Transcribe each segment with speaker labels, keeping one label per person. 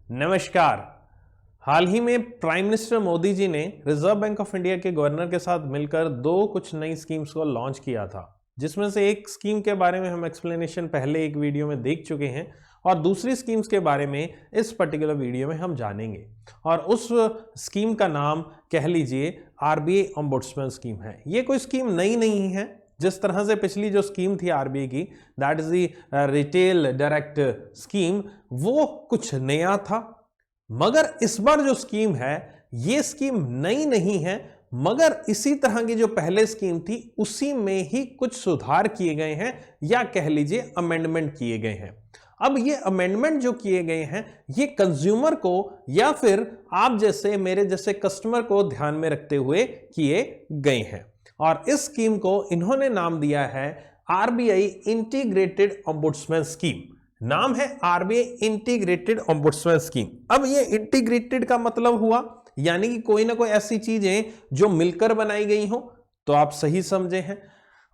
Speaker 1: नमस्कार। हाल ही में prime minister Modi ji ने रिजर्व बैंक ऑफ इंडिया के गवर्नर के साथ मिलकर दो कुछ नई स्कीम्स को लॉन्च किया था, जिसमें से एक स्कीम के बारे में हम एक्सप्लेनेशन पहले एक वीडियो में देख चुके हैं और दूसरी स्कीम्स के बारे में इस पर्टिकुलर वीडियो में हम जानेंगे। और उस स्कीम का नाम कह लीजिए आरबीआई ओम्बुड्समैन स्कीम है। ये कोई स्कीम नई नहीं है। जिस तरह से पिछली जो स्कीम थी आरबीआई की, that is the retail direct scheme, वो कुछ नया था। मगर इस बार जो स्कीम है, ये स्कीम नई नहीं है, मगर इसी तरह की जो पहले स्कीम थी उसी में ही कुछ सुधार किए गए हैं, या कह लीजिए अमेंडमेंट किए गए हैं। अब ये अमेंडमेंट जो किए गए हैं, ये कंज्यूमर को या फिर आप जैसे मेरे जैसे कस्टमर को ध्यान में रखते हुए किए गए हैं। और इस स्कीम को इन्होंने नाम दिया है आरबीआई इंटीग्रेटेड ओम्बुड्समैन स्कीम। नाम है आरबीआई इंटीग्रेटेड ओम्बुड्समैन स्कीम। अब ये इंटीग्रेटेड का मतलब हुआ यानी कि कोई ना कोई ऐसी चीजें जो मिलकर बनाई गई हो, तो आप सही समझे हैं।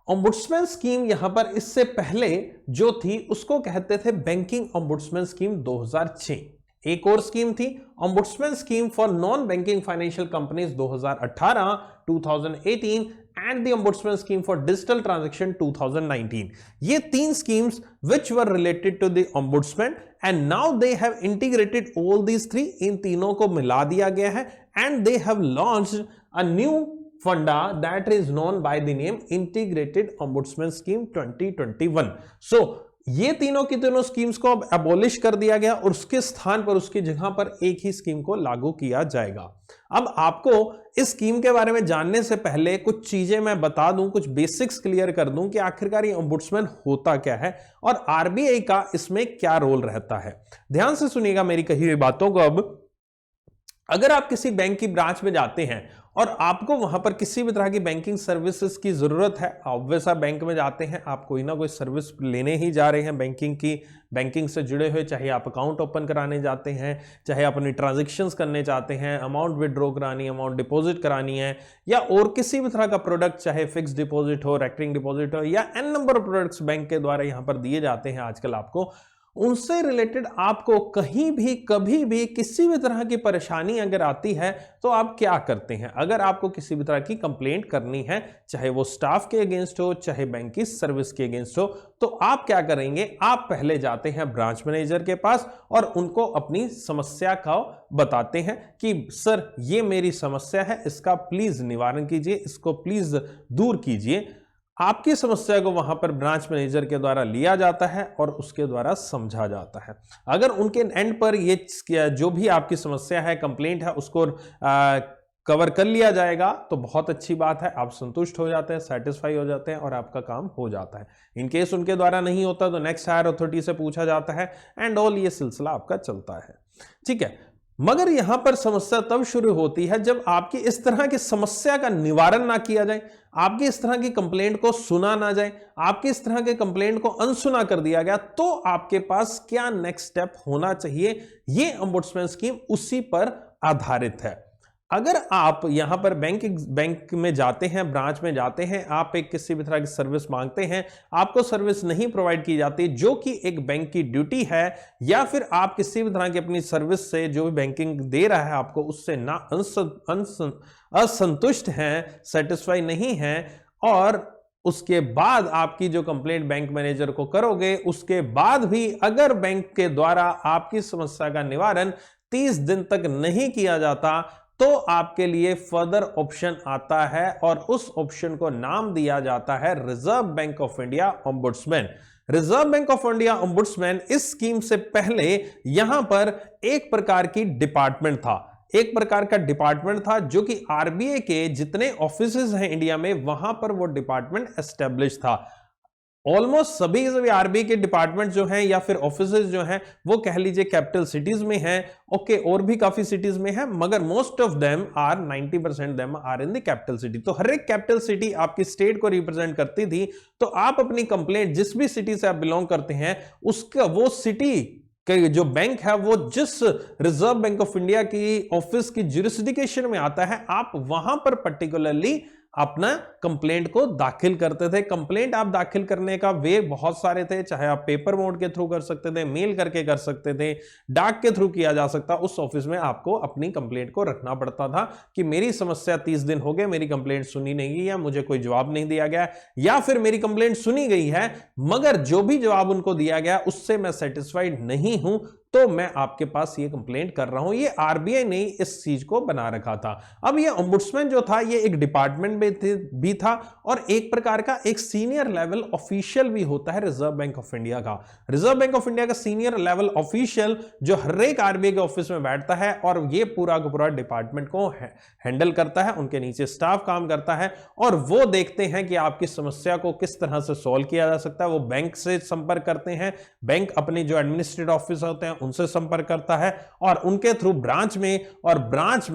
Speaker 1: ओम्बुड्समैन स्कीम यहां पर इससे पहले जो थी उसको कहते थे बैंकिंग ओम्बुड्समैन स्कीम 2006। एक और स्कीम थी ombudsman scheme for non banking financial companies 2018, 2018 and the ombudsman scheme for digital transaction 2019. ये तीन schemes which were related to the ombudsman and now they have integrated all these three. इन तीनों को मिला दिया गया है and they have launched a new funda that is known by the name integrated ombudsman scheme 2021. So ये तीनों की तीनों स्कीम्स को अब एबॉलिश कर दिया गया और उसके स्थान पर उसकी जगह पर एक ही स्कीम को लागू किया जाएगा। अब आपको इस स्कीम के बारे में जानने से पहले कुछ चीजें मैं बता दूं, कुछ बेसिक्स क्लियर कर दूं कि आखिरकार ये ओम्बुड्समैन होता क्या है और आरबीआई का इसमें क्या रोल रहता है। ध्यान से सुनिएगा मेरी कही हुई बातों को। अब अगर आप किसी बैंक की ब्रांच में जाते हैं और आपको वहां पर किसी भी तरह की बैंकिंग सर्विसेज की जरूरत है, ऑब्वियस आप बैंक में जाते हैं, आप कोई ना कोई सर्विस लेने ही जा रहे हैं बैंकिंग की, बैंकिंग से जुड़े हुए, चाहे आप अकाउंट ओपन कराने जाते हैं, चाहे आप अपनी ट्रांजैक्शंस करने चाहते हैं, अमाउंट विड्रॉ करानी है, अमाउंट डिपॉजिट करानी है, या और किसी भी तरह का प्रोडक्ट, चाहे फिक्स डिपॉजिट हो, रेकरिंग डिपॉजिट हो, या an number of products bank के द्वारा यहां पर दिए जाते हैं आजकल आपको, उनसे रिलेटेड आपको कहीं भी कभी भी किसी भी तरह की परेशानी अगर आती है तो आप क्या करते हैं। अगर आपको किसी भी तरह की कंप्लेंट करनी है, चाहे वो स्टाफ के अगेंस्ट हो, चाहे बैंक की सर्विस के अगेंस्ट हो, तो आप क्या करेंगे, आप पहले जाते हैं ब्रांच मैनेजर के पास और उनको अपनी समस्या का बताते हैं कि सर ये मेरी समस्या है, इसका प्लीज निवारण कीजिए, इसको प्लीज दूर कीजिए। आपकी समस्या को वहां पर ब्रांच मैनेजर के द्वारा लिया जाता है और उसके द्वारा समझा जाता है। अगर उनके एंड पर ये जो भी आपकी समस्या है, कंप्लेंट है, उसको कवर कर लिया जाएगा तो बहुत अच्छी बात है, आप संतुष्ट हो जाते हैं, सेटिस्फाई हो जाते हैं और आपका काम हो जाता है। इनकेस उनके द्वारा नहीं होता तो नेक्स्ट हायर अथॉरिटी से पूछा जाता है एंड ऑल, ये सिलसिला आपका चलता है। ठीक है, मगर यहां पर समस्या तब शुरू होती है जब आपकी इस तरह की समस्या का निवारण ना किया जाए, आपकी इस तरह की कंप्लेंट को सुना ना जाए, आपकी इस तरह के कंप्लेंट को अनसुना कर दिया गया, तो आपके पास क्या नेक्स्ट स्टेप होना चाहिए। ये ओम्बुड्समैन स्कीम उसी पर आधारित है। अगर आप यहां पर बैंक में जाते हैं, ब्रांच में जाते हैं, आप एक किसी भी तरह की सर्विस मांगते हैं, आपको सर्विस नहीं प्रोवाइड की जाती जो कि एक बैंक की ड्यूटी है, या फिर आप किसी भी तरह की अपनी सर्विस से जो भी बैंकिंग दे रहा है आपको उससे ना असंतुष्ट हैं, सेटिस्फाई नहीं हैं, और उसके बाद आपकी जो कंप्लेंट बैंक मैनेजर को करोगे, उसके बाद भी अगर बैंक के द्वारा आपकी समस्या का निवारण 30 दिन तक नहीं किया जाता तो आपके लिए फर्दर ऑप्शन आता है और उस ऑप्शन को नाम दिया जाता है reserve bank of India ombudsman. Reserve bank of India ombudsman इस स्कीम से पहले यहां पर एक प्रकार की डिपार्टमेंट था, एक प्रकार का डिपार्टमेंट था जो कि आरबीआई के जितने ऑफिसेज हैं इंडिया में, वहां पर वो डिपार्टमेंट एस्टेब्लिश था। ऑलमोस्ट सभी आरबीआई के डिपार्टमेंट जो हैं या फिर ऑफिसेज जो हैं वो कह लीजिए कैपिटल सिटीज में हैं, ओके, और भी काफी सिटीज में हैं, मगर most of them are 90% them are in the capital city. तो हर एक कैपिटल सिटी आपकी स्टेट को रिप्रेजेंट करती थी, तो आप अपनी कंप्लेंट जिस भी सिटी से आप बिलोंग करते हैं, उसका वो सिटी जो बैंक है वो जिस रिजर्व बैंक ऑफ इंडिया की ऑफिस की ज्यूरिसडिक्शन में आता है, आप वहां पर पर्टिकुलरली अपना कंप्लेंट को दाखिल करते थे। कंप्लेंट आप दाखिल करने का वे बहुत सारे थे, चाहे आप पेपर मोड के थ्रू कर सकते थे, मेल करके कर सकते थे, डाक के थ्रू किया जा सकता। उस ऑफिस में आपको अपनी कंप्लेंट को रखना पड़ता था कि मेरी समस्या 30 दिन हो गए, मेरी कंप्लेंट सुनी नहीं गई, या मुझे कोई जवाब नहीं दिया गया, या फिर मेरी कंप्लेंट सुनी गई है मगर जो भी जवाब उनको दिया गया उससे मैं सेटिस्फाइड नहीं हूं, तो मैं आपके पास ये कंप्लेंट कर रहा हूं। ये आरबीआई ने इस चीज को बना रखा था। अब ये ओम्बुड्समैन जो था ये एक डिपार्टमेंट भी था और एक प्रकार का एक सीनियर लेवल ऑफिशियल भी होता है रिजर्व बैंक ऑफ इंडिया का। रिजर्व बैंक ऑफ इंडिया का सीनियर लेवल ऑफिशियल जो हर एक आरबीआई के ऑफिस में बैठता है और ये पूरा का पूरा डिपार्टमेंट को हैंडल करता है। उनके नीचे स्टाफ काम करता है और वो देखते हैं कि आपकी समस्या को किस तरह से सॉल्व किया जा सकता है। वो बैंक से संपर्क करते हैं, बैंक अपने जो एडमिनिस्ट्रेटिव ऑफिस होते हैं उनसे संपर्क करता है और उनके थ्रू ब्रांच में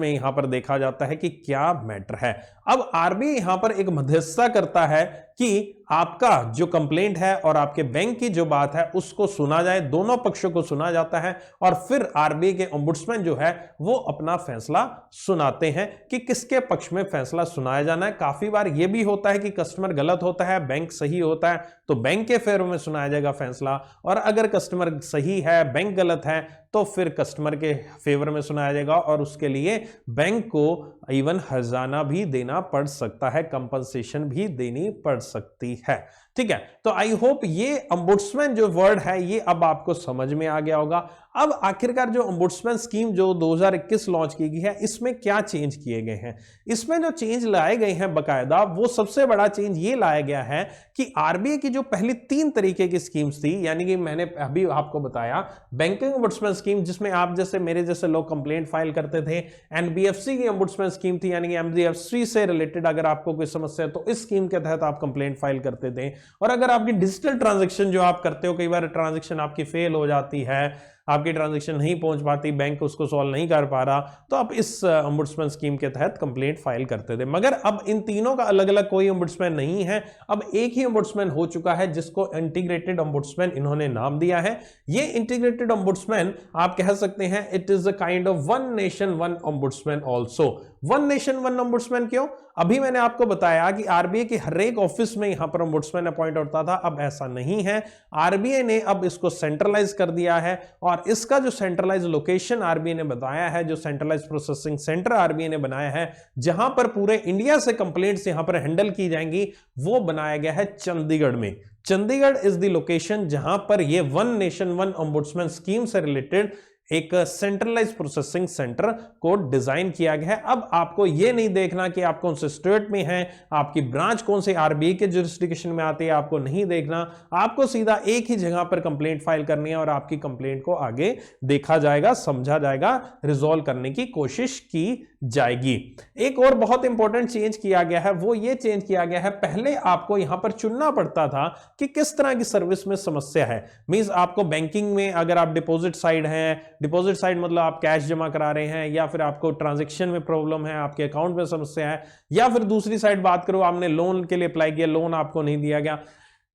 Speaker 1: यहां पर देखा जाता है कि क्या मैटर है। अब आरबीआई यहां पर एक मध्यस्थता करता है कि आपका जो कंप्लेंट है और आपके बैंक की जो बात है उसको सुना जाए, दोनों पक्षों को सुना जाता है और फिर आरबीआई के ओम्बुड्समैन जो है वो अपना फैसला सुनाते हैं कि किसके पक्ष में फैसला सुनाया जाना है। काफी बार यह भी होता है कि कस्टमर गलत होता है, बैंक सही होता है, तो बैंक के फेवर में सुनाया जाएगा फैसला, और अगर कस्टमर सही है, बैंक गलत है, तो फिर कस्टमर के फेवर में सुनाया जाएगा और उसके लिए बैंक को इवन हर्जाना भी देना पड़ सकता है, कंपनसेशन भी देनी पड़ सकती है। ठीक है, तो आई होप ये ओम्बुड्समैन जो वर्ड है ये अब आपको समझ में आ गया होगा। अब आखिरकार जो ओम्बुड्समैन स्कीम जो 2021 लॉन्च की गई है इसमें क्या चेंज किए गए हैं, इसमें जो चेंज लाए गए हैं बकायदा, वो सबसे बड़ा चेंज ये लाया गया है कि आरबीआई की जो पहली 3 तरीके की स्कीम्स थी, यानी कि मैंने अभी आपको बताया बैंकिंग ओम्बुड्समैन स्कीम जिसमें आप जैसे मेरे जैसे लोग कंप्लेंट फाइल करते थे, एनबीएफसी की ओम्बुड्समैन स्कीम थी, यानी कि एनबीएफसी से रिलेटेड अगर आपको कोई समस्या है तो इस स्कीम के तहत आप कंप्लेंट फाइल करते थे। और अगर आपकी डिजिटल ट्रांजैक्शन जो आप करते हो, कई बार ट्रांजैक्शन आपकी फेल हो जाती है, आपकी ट्रांजैक्शन नहीं पहुंच पाती, बैंक उसको सॉल्व नहीं कर पा रहा, तो आप इस ओम्बुड्समैन स्कीम के तहत कंप्लेंट फाइल करते थे। मगर अब इन तीनों का अलग अलग कोई ओम्बुड्समैन नहीं है, अब एक ही ओम्बुड्समैन हो चुका है जिसको इंटीग्रेटेड ओम्बुड्समैन इन्होंने नाम दिया है। ये इंटीग्रेटेड ओम्बुड्समैन आप कह सकते हैं it is a kind of one nation one ombudsman also. One nation one ombudsman क्यों? अभी मैंने आपको बताया कि आरबीआई के हर एक ऑफिस में यहां पर ओम्बुड्समैन अपॉइंट होता था, अब ऐसा नहीं है। आरबीआई ने अब इसको सेंट्रलाइज कर दिया है और इसका जो सेंट्रलाइज लोकेशन आरबीआई ने बताया है, जो सेंट्रलाइज प्रोसेसिंग सेंटर आरबीआई ने बनाया है जहां पर पूरे इंडिया से कंप्लेंट्स यहां पर हैंडल की जाएंगी, वो बनाया गया है चंडीगढ़ में। चंडीगढ़ इज द लोकेशन जहां पर ये one nation one ombudsman scheme से रिलेटेड एक सेंट्रलाइज प्रोसेसिंग सेंटर को डिजाइन किया गया है। अब आपको यह नहीं देखना कि आप कौन से स्टेट में हैं, आपकी ब्रांच कौन से आरबीआई के जुरिस्डिक्शन में आती है, आपको नहीं देखना। आपको सीधा एक ही जगह पर कंप्लेंट फाइल करनी है और आपकी कंप्लेंट को आगे देखा जाएगा, समझा जाएगा, रिजॉल्व करने की कोशिश की जाएगी। एक और बहुत इंपॉर्टेंट चेंज किया गया है, वो ये चेंज किया गया है, पहले आपको यहां पर चुनना पड़ता था कि किस तरह की सर्विस में समस्या है। मींस आपको बैंकिंग में अगर आप डिपॉजिट साइड हैं, डिपॉजिट साइड मतलब आप कैश जमा करा रहे हैं, या फिर आपको ट्रांजैक्शन में प्रॉब्लम है, आपके अकाउंट में समस्या है, या फिर दूसरी साइड बात करो आपने लोन के लिए अप्लाई किया, लोन आपको नहीं दिया गया,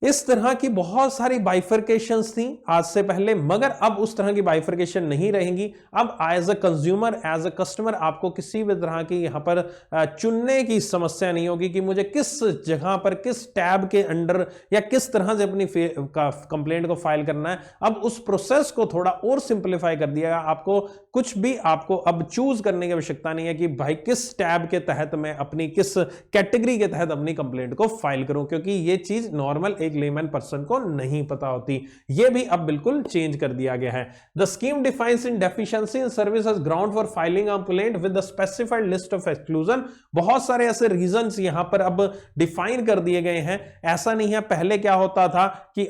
Speaker 1: इस तरह की बहुत सारी बाइफर्केशंस थी आज से पहले, मगर अब उस तरह की बाइफर्केशन नहीं रहेंगी। अब as a consumer, as a customer आपको किसी भी तरह की यहां पर चुनने की समस्या नहीं होगी कि मुझे किस जगह पर, किस टैब के अंडर या किस तरह से अपनी कंप्लेंट को फाइल करना है। अब उस प्रोसेस को थोड़ा और सिंप्लीफाई कर दिया गया। आपको कुछ भी आपको अब चूज करने की आवश्यकता नहीं है कि भाई किस टैब के तहत मैं अपनी, किस कैटेगरी के तहत अपनी कंप्लेंट को फाइल करूं, क्योंकि ये चीज नॉर्मल एक लेमैन पर्सन को नहीं पता होती। ये भी अब बिल्कुल चेंज कर दिया गया है। The scheme defines in deficiency in service as ground for filing a complaint with the specified list of exclusion. बहुत सारे ऐसे रीजंस यहां पर अब डिफाइन कर दिए गए हैं। ऐसा नहीं है, पहले क्या होता था कि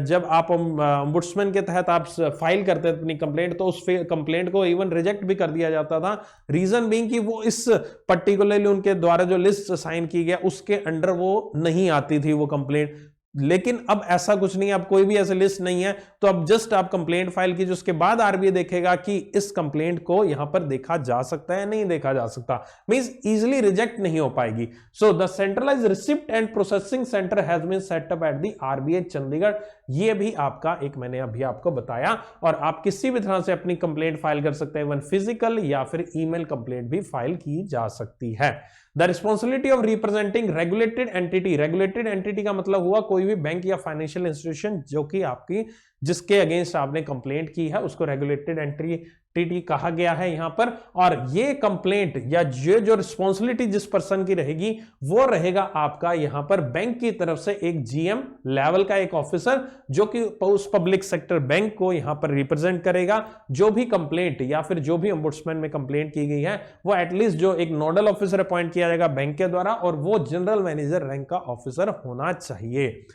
Speaker 1: जब आप ओम्बुड्समैन के तहत आप फाइल करते थे अपनी कंप्लेंट, तो उस कंप्लेंट को इवन रिजेक्ट भी कर दिया जाता था। रीजन बीइंग कि वो इस पर्टिकुलरली उनके द्वारा जो लिस्ट साइन की गया उसके अंडर वो नहीं आती थी वो कंप्लेंट। लेकिन अब ऐसा कुछ नहीं है, अब कोई भी ऐसी लिस्ट नहीं है। तो अब जस्ट आप कंप्लेंट फाइल कीजिए, उसके बाद आरबीआई देखेगा कि इस कंप्लेंट को यहां पर देखा जा सकता है, नहीं देखा जा सकता, मींस इजीली रिजेक्ट नहीं हो पाएगी। So the centralised receipt and processing centre has been set up at the RBI Chandigarh. ये भी आपका एक मैंने अभी आपको बताया, और आप किसी भी तरह से अपनी कंप्लेंट फाइल कर सकते हैं, इवन फिजिकल या फिर ईमेल कंप्लेंट भी फाइल की जा सकती है। The responsibility of representing regulated entity, regulated entity का मतलब हुआ कोई भी बैंक या फाइनेंशियल इंस्टीट्यूशन जो कि आपकी जिसके अगेंस्ट आपने कंप्लेंट की है उसको रेगुलेटेड एंटिटी कहा गया है यहां पर। और ये कंप्लेंट या ये जो रिस्पॉन्सिबिलिटी जिस पर्सन की रहेगी वो रहेगा आपका यहां पर बैंक की तरफ से एक जीएम लेवल का एक ऑफिसर जो कि उस पब्लिक सेक्टर बैंक को यहां पर रिप्रेजेंट करेगा। जो भी कंप्लेंट या फिर जो भी ओम्बुड्समैन में कंप्लेंट की गई है वो एटलीस्ट जो एक नोडल ऑफिसर अपॉइंट किया जाएगा बैंक के द्वारा, और वो जनरल मैनेजर रैंक का ऑफिसर होना चाहिए।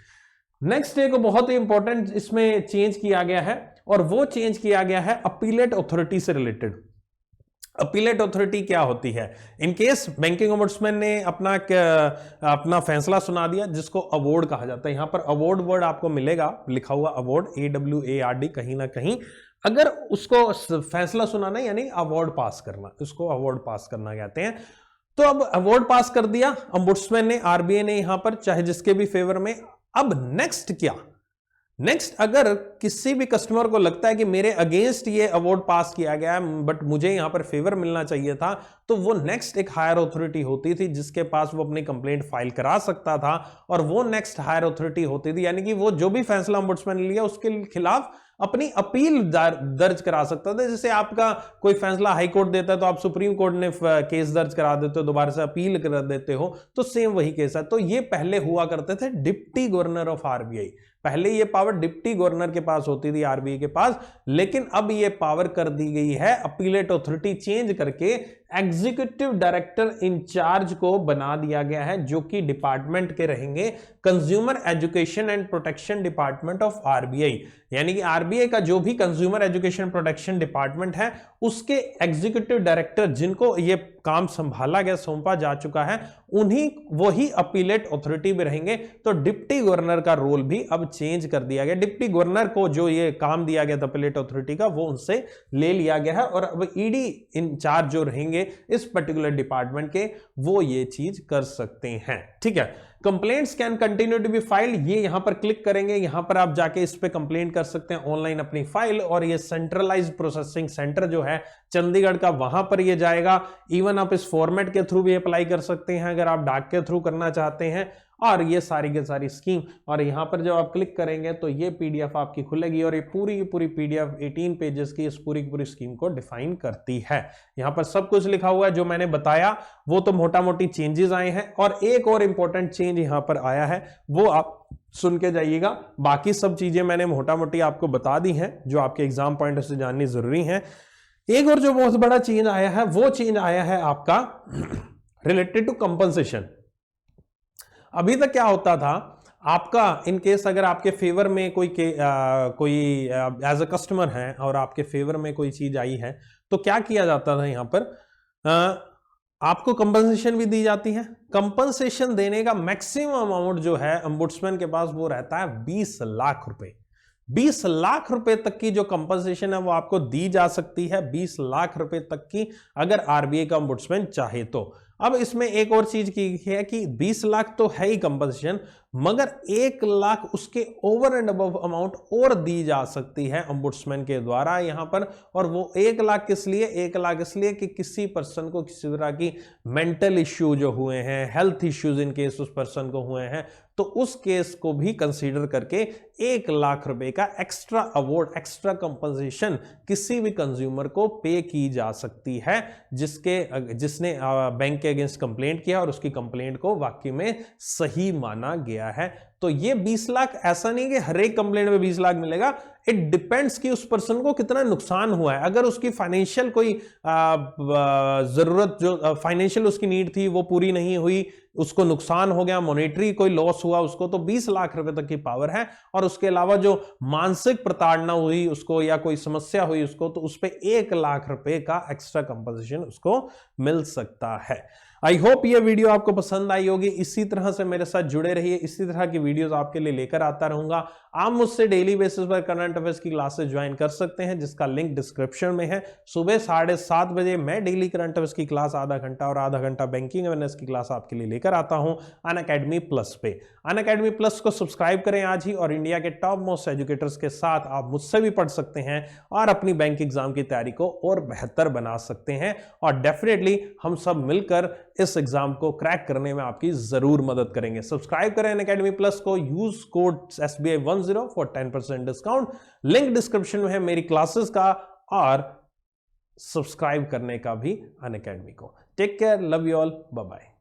Speaker 1: नेक्स्ट एक बहुत ही इंपॉर्टेंट इसमें चेंज किया गया है, और वो चेंज किया गया है अपीलेट अथॉरिटी से रिलेटेड। अपीलेट अथॉरिटी क्या होती है? इन केस बैंकिंग ओम्बुड्समैन ने अपना फैसला सुना दिया जिसको अवार्ड कहा जाता है। यहां पर अवार्ड वर्ड आपको मिलेगा लिखा हुआ, अवार्ड AWARD कहीं ना कहीं। अगर उसको फैसला सुनाना यानी अवार्ड पास करना, उसको अवार्ड पास करना कहते हैं। तो अब अवार्ड पास कर दिया ओम्बुड्समैन ने, आरबीआई ने यहां पर, चाहे जिसके भी फेवर में। अब नेक्स्ट क्या? नेक्स्ट अगर किसी भी कस्टमर को लगता है कि मेरे अगेंस्ट ये अवार्ड पास किया गया है बट मुझे यहां पर फेवर मिलना चाहिए था, तो वो नेक्स्ट एक हायर अथॉरिटी होती थी जिसके पास वो अपनी कंप्लेंट फाइल करा सकता था, और वो नेक्स्ट हायर अथॉरिटी होती थी, यानी कि वो जो भी फैसला ओम्बुड्समैन ने लिया उसके खिलाफ अपनी अपील दर्ज करा सकता था। जैसे आपका कोई फैसला हाई कोर्ट देता है तो आप सुप्रीम कोर्ट ने केस दर्ज करा देते हो, दोबारा से अपील कर देते हो, तो सेम वही केस है। तो ये पहले हुआ करते थे डिप्टी गवर्नर ऑफ आरबीआई, पहले ये पावर डिप्टी गवर्नर के पास होती थी आरबीआई के पास, लेकिन अब ये पावर कर दी गई है अपीलेट अथॉरिटी चेंज करके एग्जीक्यूटिव डायरेक्टर इंचार्ज को बना दिया गया है, जो कि डिपार्टमेंट के रहेंगे consumer education and protection department of RBI. यानी कि आरबीआई का जो भी कंज्यूमर एजुकेशन प्रोटेक्शन डिपार्टमेंट है उसके एग्जीक्यूटिव डायरेक्टर जिनको ये काम संभाला गया, सौंपा जा चुका है, उन्हीं वही अपीलेट अथॉरिटी में रहेंगे। तो डिप्टी गवर्नर का रोल भी अब चेंज कर दिया गया। डिप्टी गवर्नर को जो ये काम दिया गया था अपीलेट अथॉरिटी का, वो उनसे ले लिया गया है, और अब ईडी इंचार्ज जो रहेंगे इस पर्टिकुलर डिपार्टमेंट के, वो ये चीज कर सकते हैं। ठीक है, complaints can continue to be filed, ये यहां पर क्लिक करेंगे, यहां पर आप जाके इस पे कंप्लेंट कर सकते हैं ऑनलाइन अपनी फाइल, और ये सेंट्रलाइज्ड प्रोसेसिंग सेंटर जो है चंडीगढ़ का, वहां पर ये जाएगा। इवन आप इस फॉर्मेट के थ्रू भी अप्लाई कर सकते हैं अगर आप डाक के थ्रू करना चाहते हैं, और ये सारी की सारी स्कीम। और यहां पर जब आप क्लिक करेंगे तो ये पीडीएफ आपकी खुलेगी, और ये पूरी की पूरी पीडीएफ 18 पेजेस की इस पूरी की पूरी स्कीम को डिफाइन करती है। यहां पर सब कुछ लिखा हुआ है जो मैंने बताया, वो तो मोटा मोटी चेंजेस आए हैं। और एक और इंपॉर्टेंट चेंज यहां पर आया है, वो आप सुन के जाइएगा। बाकी सब चीजें मैंने मोटा मोटी आपको बता दी हैं जो आपके एग्जाम पॉइंट से जाननी जरूरी है। एक और जो बहुत बड़ा चेंज आया है, वो चेंज आया है आपका रिलेटेड टू कंपनसेशन। अभी तक क्या होता था, आपका इन केस अगर आपके फेवर में कोई एज अ कस्टमर है और आपके फेवर में कोई चीज आई है, तो क्या किया जाता था, यहां पर आपको कंपनसेशन भी दी जाती है। कंपनसेशन देने का मैक्सिमम अमाउंट जो है ओम्बुड्समैन के पास वो रहता है 20 लाख रुपए। 20 लाख रुपए तक की जो कंपनसेशन है वो आपको दी जा सकती है, 20 लाख रुपए तक की, अगर आरबीआई का ओम्बुड्समैन चाहे तो। अब इसमें एक और चीज की है कि 20 लाख तो है ही कंपनसेशन, मगर 1 लाख उसके ओवर एंड अबव अमाउंट और दी जा सकती है ओम्बुड्समैन के द्वारा यहां पर। और वो 1 लाख किस लिए? 1 लाख इसलिए कि किसी पर्सन को किसी तरह की मेंटल इश्यू जो हुए हैं, हेल्थ इश्यूज इन केस उस पर्सन को हुए हैं, तो उस केस को भी कंसीडर करके 1 लाख रुपए का एक्स्ट्रा अवार्ड, एक्स्ट्रा कंपनसेशन किसी भी कंज्यूमर को पे की जा सकती है जिसने बैंक के अगेंस्ट कंप्लेंट किया और उसकी कंप्लेंट को वाकई में सही माना गया है। तो ये 20 लाख ऐसा नहीं कि हर एक कंप्लेंट में 20 लाख मिलेगा, इट डिपेंड्स कि उस पर्सन को कितना नुकसान हुआ है। अगर उसकी फाइनेंशियल कोई जरूरत, जो फाइनेंशियल उसकी नीड थी वो पूरी नहीं हुई, उसको नुकसान हो गया, मॉनेटरी कोई लॉस हुआ उसको, तो 20 लाख रुपए तक की पावर है। और उसके अलावा जो मानसिक प्रताड़ना हुई उसको या कोई समस्या हुई उसको, तो उस पर 1 लाख रुपए का एक्स्ट्रा कंपनसेशन उसको मिल सकता है। आई होप ये वीडियो आपको पसंद आई होगी। इसी तरह से मेरे साथ जुड़े रहिए, इसी तरह की वीडियोस आपके लिए लेकर आता रहूंगा। आप मुझसे डेली बेसिस पर करंट करंट अफेयर्स की क्लासेस ज्वाइन कर सकते हैं, जिसका लिंक डिस्क्रिप्शन में है। सुबह 7:30 बजे मैं डेली करंट अफेयर्स की क्लास आधा घंटा और आधा घंटा बैंकिंग अवेयरनेस की क्लास आपके लिए लेकर आता हूं अनअकैडमी प्लस पे। अनअकैडमी प्लस को सब्सक्राइब करें आज ही और इंडिया के टॉप मोस्ट एजुकेटर्स के साथ आप मुझसे भी पढ़ सकते हैं और अपनी बैंक एग्जाम की तैयारी को और बेहतर बना सकते हैं। और डेफिनेटली हम सब मिलकर इस एग्जाम को क्रैक करने में आपकी जरूर मदद करेंगे। सब्सक्राइब करें अनअकैडमी प्लस को, use code SBI10 for 10% discount. Link description में है मेरी क्लासेस का और सब्सक्राइब करने का भी अनअकैडमी को। Take care, love you all, bye bye.